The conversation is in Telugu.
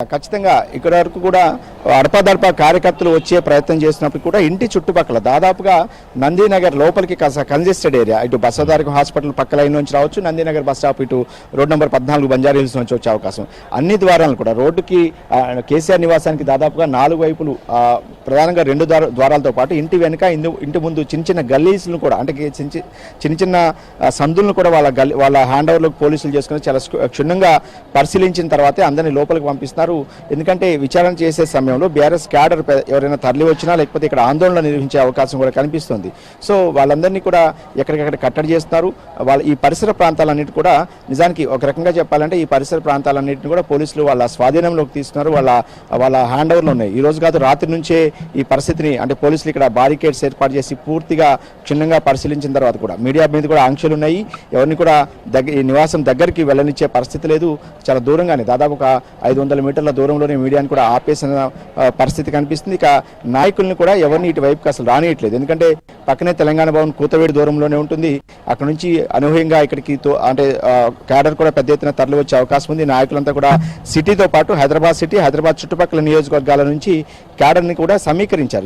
ఖచ్చితంగా ఇక్కడ వరకు కూడా అడపాదడపా కార్యకర్తలు వచ్చే ప్రయత్నం చేసినప్పుడు కూడా ఇంటి చుట్టుపక్కల దాదాపుగా నందీనగర్ లోపలికి కంజెస్టెడ్ ఏరియా, ఇటు బసవతారకం హాస్పిటల్ పక్క లైన్ నుంచి రావచ్చు, నందీనగర్ బస్ స్టాప్ ఇటు రోడ్ నెంబర్ 14 బంజారా హిల్స్ నుంచి వచ్చే అవకాశం. అన్ని ద్వారాలను కూడా రోడ్డుకి కేసీఆర్ నివాసానికి దాదాపుగా 4 వైపులు ప్రధానంగా 2 ద్వారాలతో పాటు ఇంటి వెనుక ఇంటి ముందు చిన్న చిన్న గల్లీస్ను కూడా అంటే చిన్న చిన్న సందులను కూడా వాళ్ళ హ్యాండ్ ఓవర్లకు పోలీసులు చేసుకుని చాలా క్షుణ్ణంగా పరిశీలించిన తర్వాతే అందరినీ లోపలికి పంపిస్తున్నారు. ఎందుకంటే విచారణ చేసే సమయంలో బీఆర్ఎస్ క్యాడర్ ఎవరైనా తరలి వచ్చినా లేకపోతే ఇక్కడ ఆందోళన నిర్వహించే అవకాశం కూడా కనిపిస్తుంది. సో వాళ్ళందరినీ కూడా ఎక్కడికక్కడ కట్టడి చేస్తున్నారు. ఈ పరిసర ప్రాంతాలన్నిటి కూడా నిజానికి ఒక రకంగా చెప్పాలంటే ఈ పరిసర ప్రాంతాలన్నింటినీ కూడా పోలీసులు వాళ్ళ స్వాధీనంలోకి తీస్తున్నారు. వాళ్ళ హ్యాండ్ ఓవర్లో ఉన్నాయి. ఈ రోజు కాదు రాత్రి నుంచే ఈ పరిస్థితిని అంటే పోలీసులు ఇక్కడ బారికేడ్స్ ఏర్పాటు చేసి పూర్తిగా క్షుణ్ణంగా పరిశీలించిన తర్వాత కూడా మీడియా మీద కూడా ఆంక్షలు ఉన్నాయి. ఎవరిని కూడా ఈ నివాసం దగ్గరికి వెళ్ళనిచ్చే పరిస్థితి లేదు. చాలా దూరంగానే దాదాపు ఒక 500 మీటర్ల దూరంలోనే మీడియాని కూడా ఆపేసిన పరిస్థితి కనిపిస్తుంది. ఇక నాయకుల్ని కూడా ఎవరిని ఇటువైపుకి అసలు రానియట్లేదు. ఎందుకంటే పక్కనే తెలంగాణ భవన్ కూతవేడి దూరంలోనే ఉంటుంది. అక్కడ నుంచి అనూహ్యంగా ఇక్కడికి అంటే క్యాడర్ కూడా పెద్ద ఎత్తున తరలి వచ్చే అవకాశం ఉంది. నాయకులంతా కూడా సిటీతో పాటు హైదరాబాద్ సిటీ, హైదరాబాద్ చుట్టుపక్కల నియోజకవర్గాల నుంచి క్యాడర్ని కూడా సమీకరించారు.